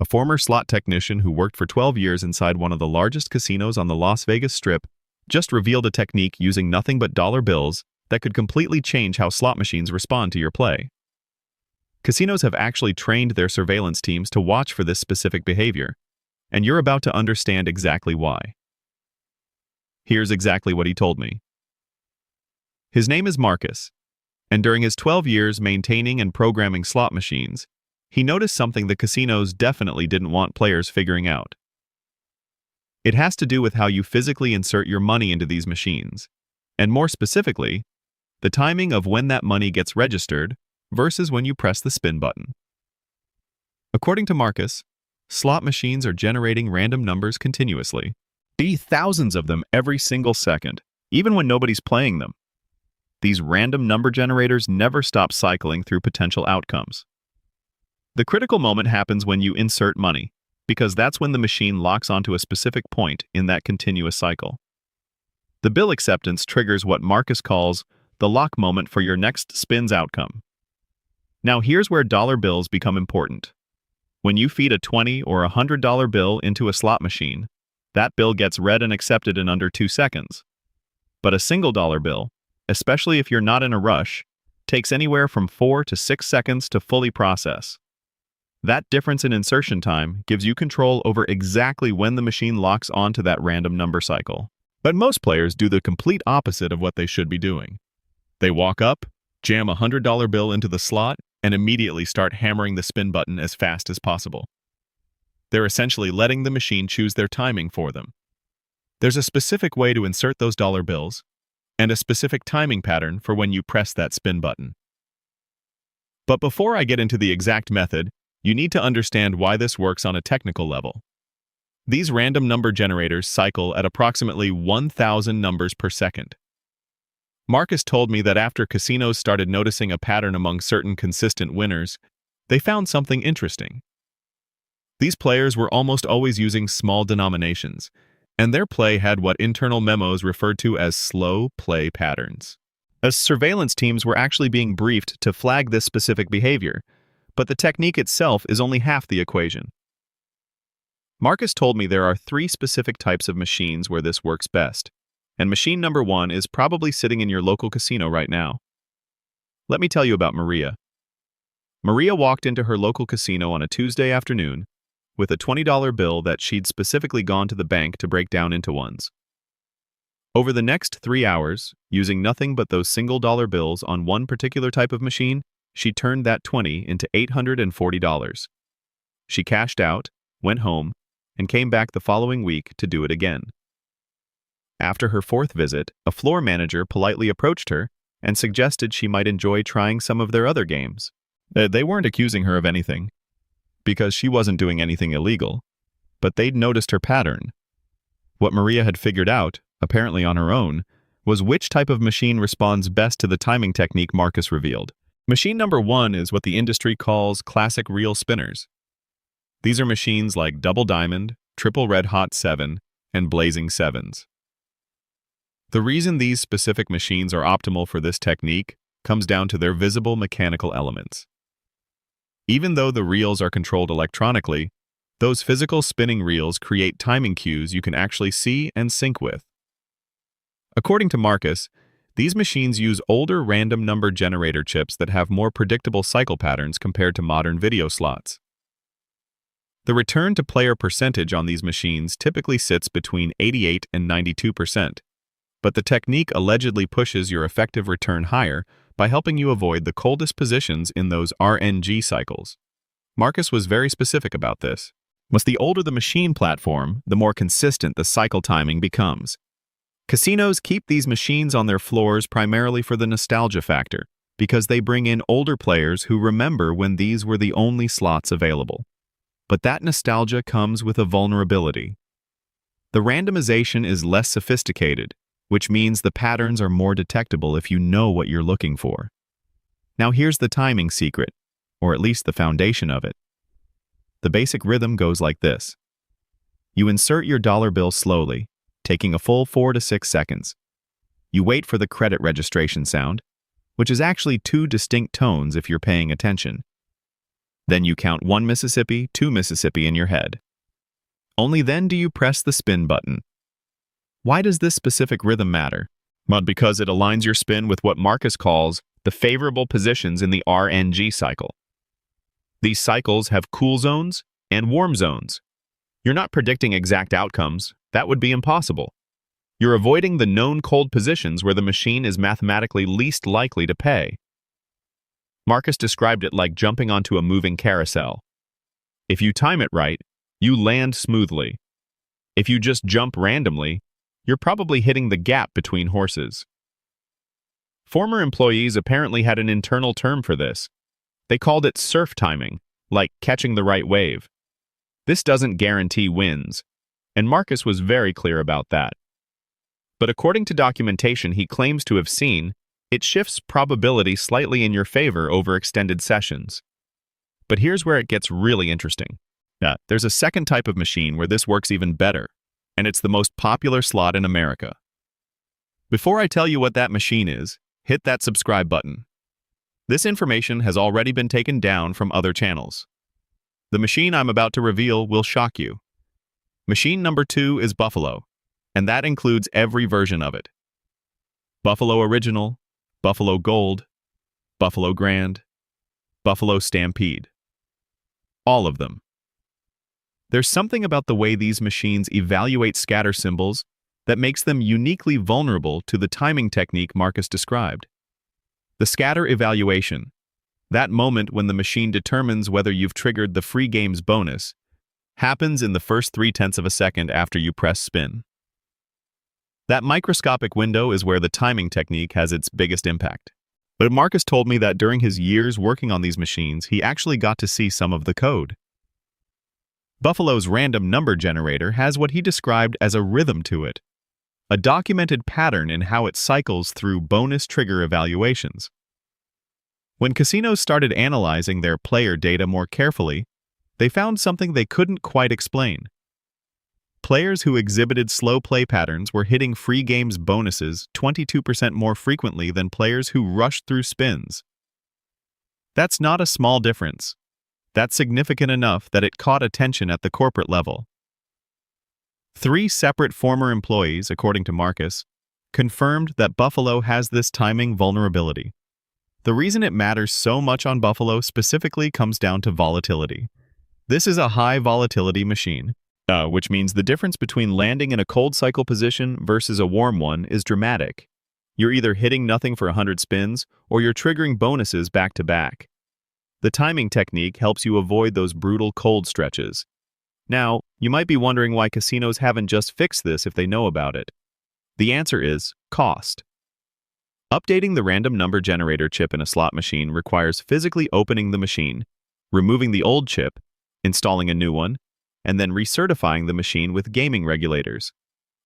A former slot technician who worked for 12 years inside one of the largest casinos on the Las Vegas Strip just revealed a technique using nothing but dollar bills that could completely change how slot machines respond to your play. Casinos have actually trained their surveillance teams to watch for this specific behavior, and you're about to understand exactly why. Here's exactly what he told me. His name is Marcus, and during his 12 years maintaining and programming slot machines, he noticed something the casinos definitely didn't want players figuring out. It has to do with how you physically insert your money into these machines, and more specifically, the timing of when that money gets registered versus when you press the spin button. According to Marcus, slot machines are generating random numbers continuously, thousands of them every single second, even when nobody's playing them. These random number generators never stop cycling through potential outcomes. The critical moment happens when you insert money, because that's when the machine locks onto a specific point in that continuous cycle. The bill acceptance triggers what Marcus calls the lock moment for your next spin's outcome. Now here's where dollar bills become important. When you feed a $20 or $100 bill into a slot machine, that bill gets read and accepted in under 2 seconds. But a single dollar bill, especially if you're not in a rush, takes anywhere from 4 to 6 seconds to fully process. That difference in insertion time gives you control over exactly when the machine locks onto that random number cycle. But most players do the complete opposite of what they should be doing. They walk up, jam a $100 bill into the slot, and immediately start hammering the spin button as fast as possible. They're essentially letting the machine choose their timing for them. There's a specific way to insert those dollar bills, and a specific timing pattern for when you press that spin button. But before I get into the exact method, you need to understand why this works on a technical level. These random number generators cycle at approximately 1,000 numbers per second. Marcus told me that after casinos started noticing a pattern among certain consistent winners, they found something interesting. These players were almost always using small denominations, and their play had what internal memos referred to as slow play patterns. As surveillance teams were actually being briefed to flag this specific behavior, but the technique itself is only half the equation. Marcus told me there are 3 specific types of machines where this works best, and machine number 1 is probably sitting in your local casino right now. Let me tell you about Maria. Maria walked into her local casino on a Tuesday afternoon with a $20 bill that she'd specifically gone to the bank to break down into ones. Over the next 3 hours, using nothing but those single dollar bills on one particular type of machine, she turned that $20 into $840. She cashed out, went home, and came back the following week to do it again. After her 4th visit, a floor manager politely approached her and suggested she might enjoy trying some of their other games. They weren't accusing her of anything, because she wasn't doing anything illegal, but they'd noticed her pattern. What Maria had figured out, apparently on her own, was which type of machine responds best to the timing technique Marcus revealed. Machine number 1 is what the industry calls classic reel spinners. These are machines like Double Diamond, Triple Red Hot 7, and Blazing 7s. The reason these specific machines are optimal for this technique comes down to their visible mechanical elements. Even though the reels are controlled electronically, those physical spinning reels create timing cues you can actually see and sync with. According to Marcus, these machines use older random number generator chips that have more predictable cycle patterns compared to modern video slots. The return to player percentage on these machines typically sits between 88 and 92%, but the technique allegedly pushes your effective return higher by helping you avoid the coldest positions in those RNG cycles. Marcus was very specific about this. The older the machine platform, the more consistent the cycle timing becomes. Casinos keep these machines on their floors primarily for the nostalgia factor, because they bring in older players who remember when these were the only slots available. But that nostalgia comes with a vulnerability. The randomization is less sophisticated, which means the patterns are more detectable if you know what you're looking for. Now here's the timing secret, or at least the foundation of it. The basic rhythm goes like this. You insert your dollar bill slowly, taking a full 4 to 6 seconds. You wait for the credit registration sound, which is actually 2 distinct tones if you're paying attention. Then you count 1 Mississippi, 2 Mississippi in your head. Only then do you press the spin button. Why does this specific rhythm matter? Well, because it aligns your spin with what Marcus calls the favorable positions in the RNG cycle. These cycles have cool zones and warm zones. You're not predicting exact outcomes. That would be impossible. You're avoiding the known cold positions where the machine is mathematically least likely to pay. Marcus described it like jumping onto a moving carousel. If you time it right, you land smoothly. If you just jump randomly, you're probably hitting the gap between horses. Former employees apparently had an internal term for this. They called it surf timing, like catching the right wave. This doesn't guarantee wins, and Marcus was very clear about that. But according to documentation he claims to have seen, it shifts probability slightly in your favor over extended sessions. But here's where it gets really interesting. There's a second type of machine where this works even better, and it's the most popular slot in America. Before I tell you what that machine is, hit that subscribe button. This information has already been taken down from other channels. The machine I'm about to reveal will shock you. Machine number 2 is Buffalo, and that includes every version of it. Buffalo Original, Buffalo Gold, Buffalo Grand, Buffalo Stampede. All of them. There's something about the way these machines evaluate scatter symbols that makes them uniquely vulnerable to the timing technique Marcus described. The scatter evaluation, that moment when the machine determines whether you've triggered the free game's bonus, happens in the first 0.3 of a second after you press spin. That microscopic window is where the timing technique has its biggest impact. But Marcus told me that during his years working on these machines, he actually got to see some of the code. Buffalo's random number generator has what he described as a rhythm to it, a documented pattern in how it cycles through bonus trigger evaluations. When casinos started analyzing their player data more carefully, they found something they couldn't quite explain. Players who exhibited slow play patterns were hitting free games bonuses 22% more frequently than players who rushed through spins. That's not a small difference. That's significant enough that it caught attention at the corporate level. 3 separate former employees, according to Marcus, confirmed that Buffalo has this timing vulnerability. The reason it matters so much on Buffalo specifically comes down to volatility. This is a high volatility machine, which means the difference between landing in a cold cycle position versus a warm one is dramatic. You're either hitting nothing for 100 spins, or you're triggering bonuses back to back. The timing technique helps you avoid those brutal cold stretches. Now, you might be wondering why casinos haven't just fixed this if they know about it. The answer is cost. Updating the random number generator chip in a slot machine requires physically opening the machine, removing the old chip, installing a new one, and then recertifying the machine with gaming regulators.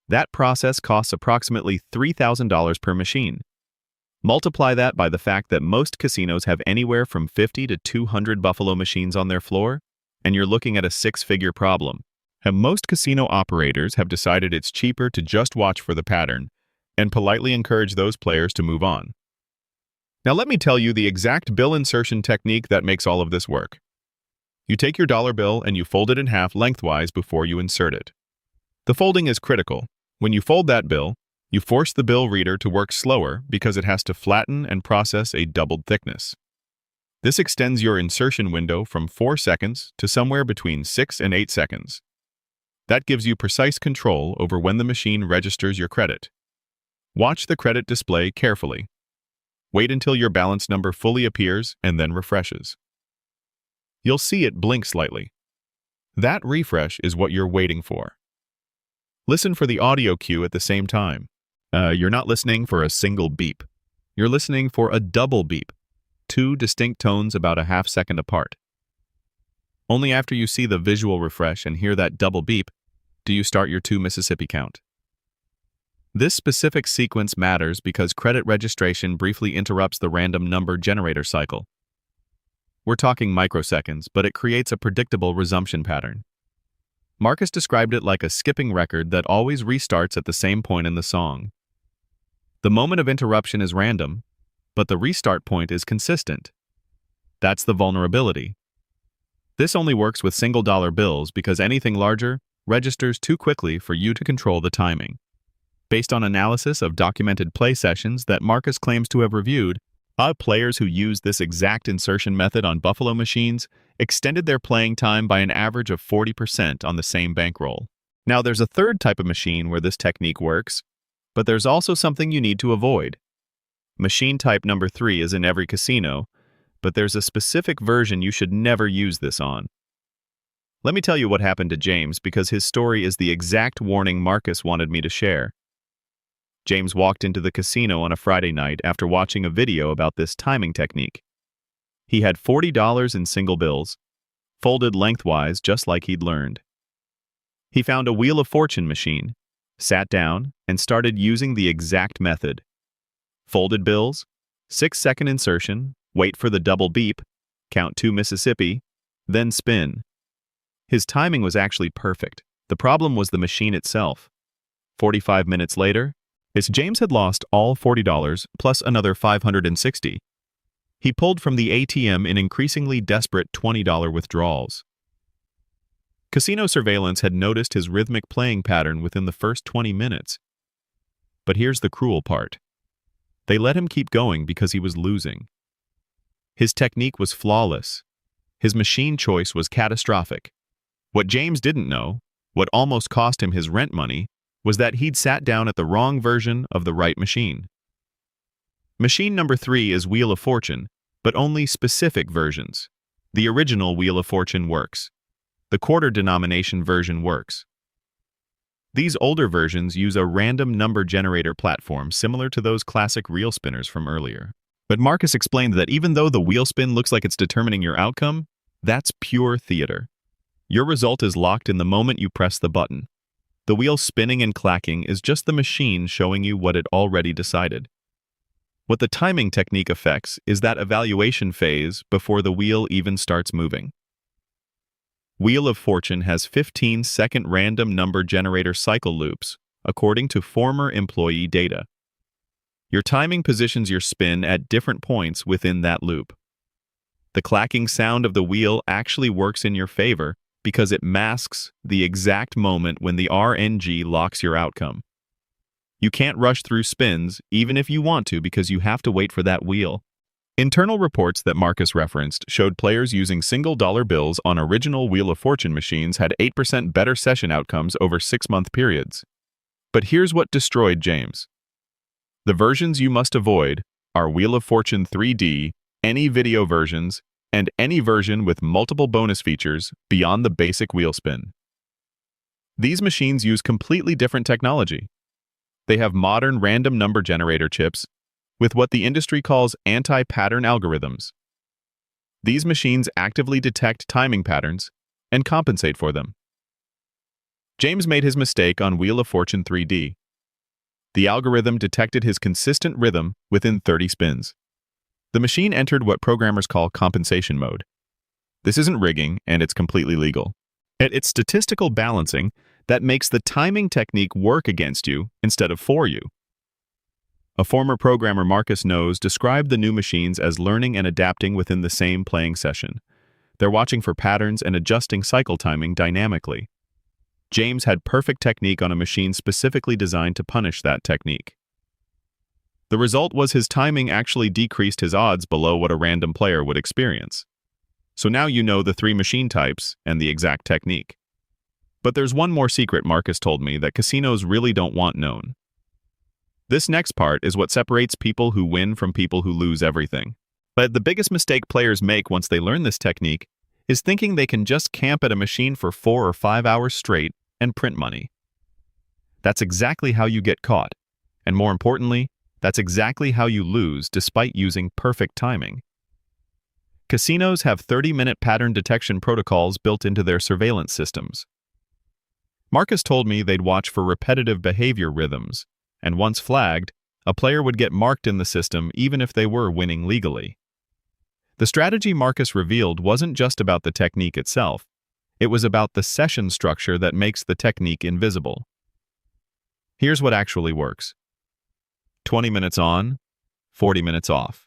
That process costs approximately $3,000 per machine. Multiply that by the fact that most casinos have anywhere from 50 to 200 Buffalo machines on their floor, and you're looking at a 6-figure problem. And most casino operators have decided it's cheaper to just watch for the pattern and politely encourage those players to move on. Now let me tell you the exact bill insertion technique that makes all of this work. You take your dollar bill and you fold it in half lengthwise before you insert it. The folding is critical. When you fold that bill, you force the bill reader to work slower because it has to flatten and process a doubled thickness. This extends your insertion window from 4 seconds to somewhere between 6 and 8 seconds. That gives you precise control over when the machine registers your credit. Watch the credit display carefully. Wait until your balance number fully appears and then refreshes. You'll see it blink slightly. That refresh is what you're waiting for. Listen for the audio cue at the same time. You're not listening for a single beep. You're listening for a double beep, 2 distinct tones about a half second apart. Only after you see the visual refresh and hear that double beep do you start your 2 Mississippi count. This specific sequence matters because credit registration briefly interrupts the random number generator cycle. We're talking microseconds, but it creates a predictable resumption pattern. Marcus described it like a skipping record that always restarts at the same point in the song. The moment of interruption is random, but the restart point is consistent. That's the vulnerability. This only works with single-dollar bills because anything larger registers too quickly for you to control the timing. Based on analysis of documented play sessions that Marcus claims to have reviewed, players who used this exact insertion method on Buffalo machines extended their playing time by an average of 40% on the same bankroll. Now, there's a third type of machine where this technique works, but there's also something you need to avoid. Machine type number 3 is in every casino, but there's a specific version you should never use this on. Let me tell you what happened to James because his story is the exact warning Marcus wanted me to share. James walked into the casino on a Friday night after watching a video about this timing technique. He had $40 in single bills, folded lengthwise just like he'd learned. He found a Wheel of Fortune machine, sat down, and started using the exact method. Folded bills, 6-second insertion, wait for the double beep, count 2 Mississippi, then spin. His timing was actually perfect. The problem was the machine itself. 45 minutes later, James had lost all $40 plus another $560. He pulled from the ATM in increasingly desperate $20 withdrawals. Casino surveillance had noticed his rhythmic playing pattern within the first 20 minutes. But here's the cruel part. They let him keep going because he was losing. His technique was flawless. His machine choice was catastrophic. What James didn't know, what almost cost him his rent money, was that he'd sat down at the wrong version of the right machine. Machine number 3 is Wheel of Fortune, but only specific versions. The original Wheel of Fortune works. The quarter denomination version works. These older versions use a random number generator platform similar to those classic reel spinners from earlier. But Marcus explained that even though the wheel spin looks like it's determining your outcome, that's pure theater. Your result is locked in the moment you press the button. The wheel spinning and clacking is just the machine showing you what it already decided. What the timing technique affects is that evaluation phase before the wheel even starts moving. Wheel of Fortune has 15-second random number generator cycle loops, according to former employee data. Your timing positions your spin at different points within that loop. The clacking sound of the wheel actually works in your favor because it masks the exact moment when the RNG locks your outcome. You can't rush through spins, even if you want to, because you have to wait for that wheel. Internal reports that Marcus referenced showed players using single-dollar bills on original Wheel of Fortune machines had 8% better session outcomes over 6-month periods. But here's what destroyed James. The versions you must avoid are Wheel of Fortune 3D, any video versions, and any version with multiple bonus features beyond the basic wheel spin. These machines use completely different technology. They have modern random number generator chips with what the industry calls anti-pattern algorithms. These machines actively detect timing patterns and compensate for them. James made his mistake on Wheel of Fortune 3D. The algorithm detected his consistent rhythm within 30 spins. The machine entered what programmers call compensation mode. This isn't rigging, and it's completely legal. It's statistical balancing that makes the timing technique work against you instead of for you. A former programmer Marcus knows described the new machines as learning and adapting within the same playing session. They're watching for patterns and adjusting cycle timing dynamically. James had perfect technique on a machine specifically designed to punish that technique. The result was his timing actually decreased his odds below what a random player would experience. So now you know the 3 machine types and the exact technique. But there's one more secret Marcus told me that casinos really don't want known. This next part is what separates people who win from people who lose everything. But the biggest mistake players make once they learn this technique is thinking they can just camp at a machine for 4 or 5 hours straight and print money. That's exactly how you get caught. And more importantly, that's exactly how you lose despite using perfect timing. Casinos have 30-minute pattern detection protocols built into their surveillance systems. Marcus told me they'd watch for repetitive behavior rhythms, and once flagged, a player would get marked in the system even if they were winning legally. The strategy Marcus revealed wasn't just about the technique itself, it was about the session structure that makes the technique invisible. Here's what actually works. 20 minutes on, 40 minutes off.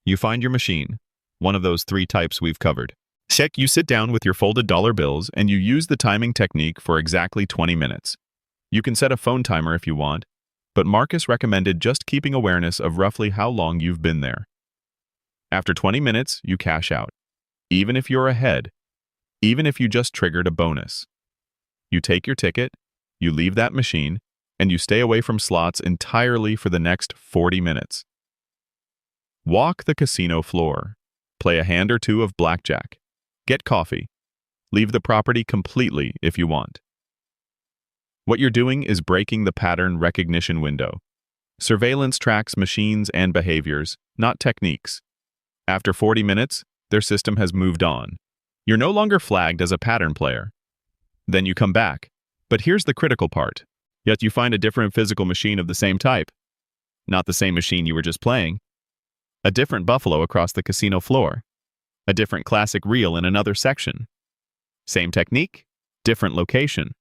You find your machine, one of those 3 types we've covered. Check, you sit down with your folded dollar bills and you use the timing technique for exactly 20 minutes. You can set a phone timer if you want, but Marcus recommended just keeping awareness of roughly how long you've been there. After 20 minutes, you cash out. Even if you're ahead, even if you just triggered a bonus. You take your ticket, you leave that machine, and you stay away from slots entirely for the next 40 minutes. Walk the casino floor. Play a hand or two of blackjack. Get coffee. Leave the property completely if you want. What you're doing is breaking the pattern recognition window. Surveillance tracks machines and behaviors, not techniques. After 40 minutes, their system has moved on. You're no longer flagged as a pattern player. Then you come back. But here's the critical part. Yet you find a different physical machine of the same type. Not the same machine you were just playing. A different buffalo across the casino floor. A different classic reel in another section. Same technique, different location.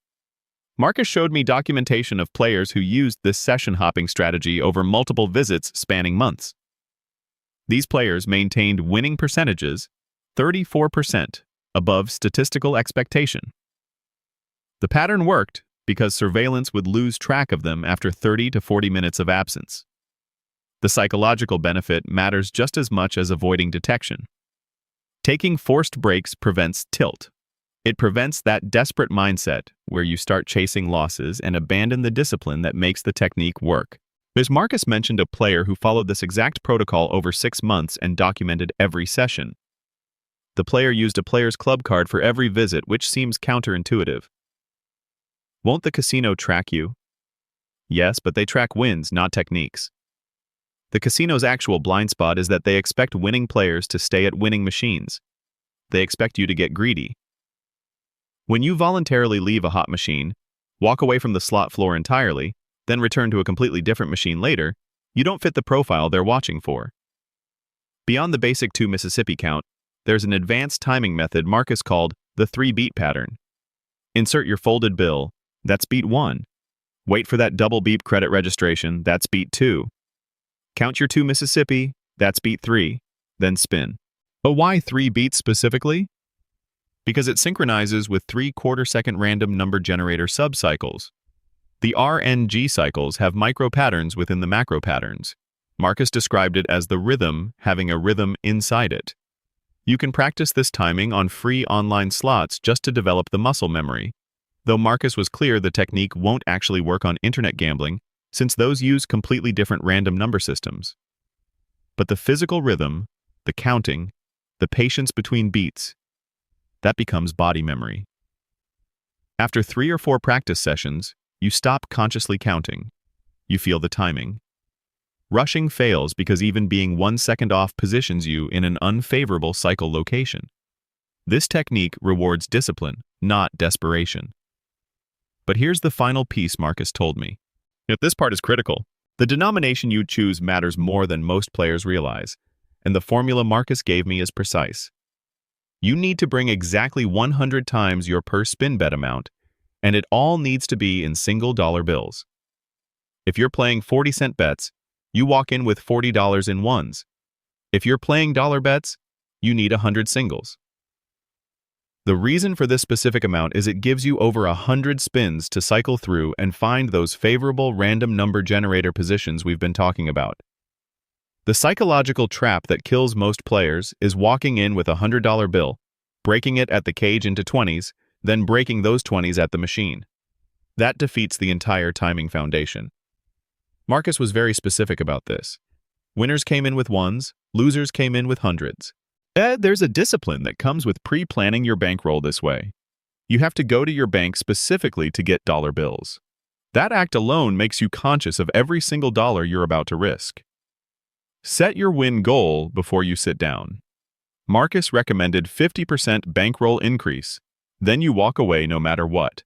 Marcus showed me documentation of players who used this session hopping strategy over multiple visits spanning months. These players maintained winning percentages 34% above statistical expectation. The pattern worked because surveillance would lose track of them after 30 to 40 minutes of absence. The psychological benefit matters just as much as avoiding detection. Taking forced breaks prevents tilt. It prevents that desperate mindset where you start chasing losses and abandon the discipline that makes the technique work. As Marcus mentioned a player who followed this exact protocol over 6 months and documented every session. The player used a player's club card for every visit, which seems counterintuitive. Won't the casino track you? Yes, but they track wins, not techniques. The casino's actual blind spot is that they expect winning players to stay at winning machines. They expect you to get greedy. When you voluntarily leave a hot machine, walk away from the slot floor entirely, then return to a completely different machine later, you don't fit the profile they're watching for. Beyond the basic 2 Mississippi count, there's an advanced timing method Marcus called the 3-beat pattern. Insert your folded bill, that's beat 1. Wait for that double beep credit registration, that's beat 2. Count your 2 Mississippi, that's beat 3, then spin. But why 3 beats specifically? Because it synchronizes with 3/4-second random number generator subcycles. The RNG cycles have micro patterns within the macro patterns. Marcus described it as the rhythm having a rhythm inside it. You can practice this timing on free online slots just to develop the muscle memory, though Marcus was clear the technique won't actually work on internet gambling, since those use completely different random number systems. But the physical rhythm, the counting, the patience between beats, that becomes body memory. After 3 or 4 practice sessions, you stop consciously counting. You feel the timing. Rushing fails because even being 1 second off positions you in an unfavorable cycle location. This technique rewards discipline, not desperation. But here's the final piece Marcus told me. If this part is critical, the denomination you choose matters more than most players realize, and the formula Marcus gave me is precise. You need to bring exactly 100 times your per spin bet amount, and it all needs to be in single dollar bills. If you're playing 40-cent bets, you walk in with $40 in ones. If you're playing dollar bets, you need 100 singles. The reason for this specific amount is it gives you over 100 spins to cycle through and find those favorable random number generator positions we've been talking about. The psychological trap that kills most players is walking in with a $100 bill, breaking it at the cage into 20s, then breaking those 20s at the machine. That defeats the entire timing foundation. Marcus was very specific about this. Winners came in with ones, losers came in with hundreds. There's a discipline that comes with pre-planning your bankroll this way. You have to go to your bank specifically to get dollar bills. That act alone makes you conscious of every single dollar you're about to risk. Set your win goal before you sit down. Marcus recommended 50% bankroll increase, then you walk away no matter what.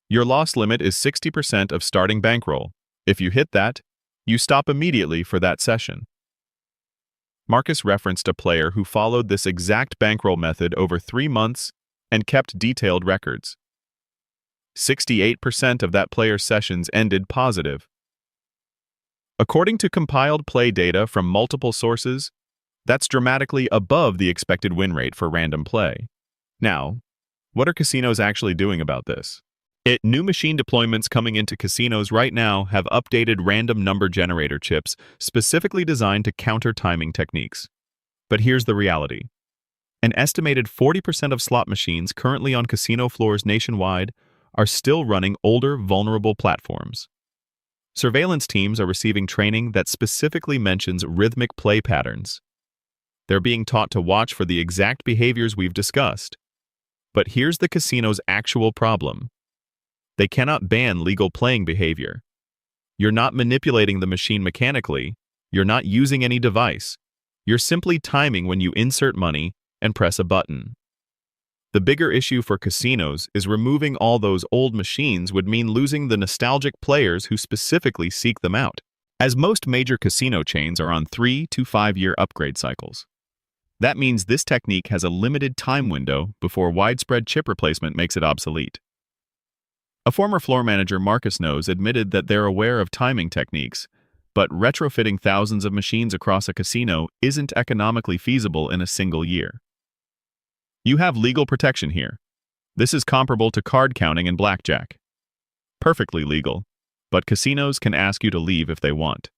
Your loss limit is 60% of starting bankroll. If you hit that, you stop immediately for that session. Marcus referenced a player who followed this exact bankroll method over 3 months and kept detailed records. 68% of that player's sessions ended positive. According to compiled play data from multiple sources, that's dramatically above the expected win rate for random play. Now, what are casinos actually doing about this? New machine deployments coming into casinos right now have updated random number generator chips specifically designed to counter timing techniques. But here's the reality. An estimated 40% of slot machines currently on casino floors nationwide are still running older, vulnerable platforms. Surveillance teams are receiving training that specifically mentions rhythmic play patterns. They're being taught to watch for the exact behaviors we've discussed. But here's the casino's actual problem. They cannot ban legal playing behavior. You're not manipulating the machine mechanically. You're not using any device. You're simply timing when you insert money and press a button. The bigger issue for casinos is removing all those old machines would mean losing the nostalgic players who specifically seek them out, as most major casino chains are on 3 to 5 year upgrade cycles. That means this technique has a limited time window before widespread chip replacement makes it obsolete. A former floor manager, Marcus Knows, admitted that they're aware of timing techniques, but retrofitting thousands of machines across a casino isn't economically feasible in a single year. You have legal protection here. This is comparable to card counting in blackjack. Perfectly legal, but casinos can ask you to leave if they want.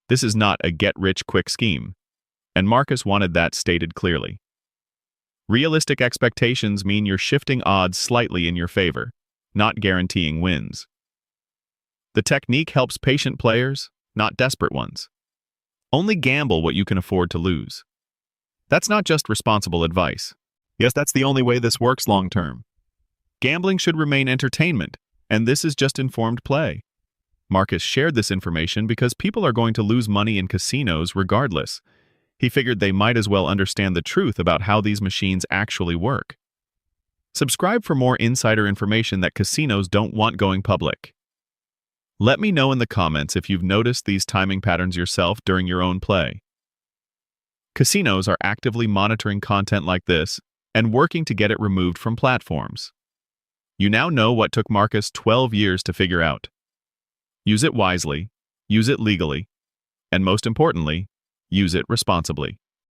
This is not a get-rich-quick scheme, and Marcus wanted that stated clearly. Realistic expectations mean you're shifting odds slightly in your favor, not guaranteeing wins. The technique helps patient players, not desperate ones. Only gamble what you can afford to lose. That's not just responsible advice. Yes, that's the only way this works long term. Gambling should remain entertainment, and this is just informed play. Marcus shared this information because people are going to lose money in casinos regardless. He figured they might as well understand the truth about how these machines actually work. Subscribe for more insider information that casinos don't want going public. Let me know in the comments if you've noticed these timing patterns yourself during your own play. Casinos are actively monitoring content like this and working to get it removed from platforms. You now know what took Marcus 12 years to figure out. Use it wisely, use it legally, and most importantly, use it responsibly.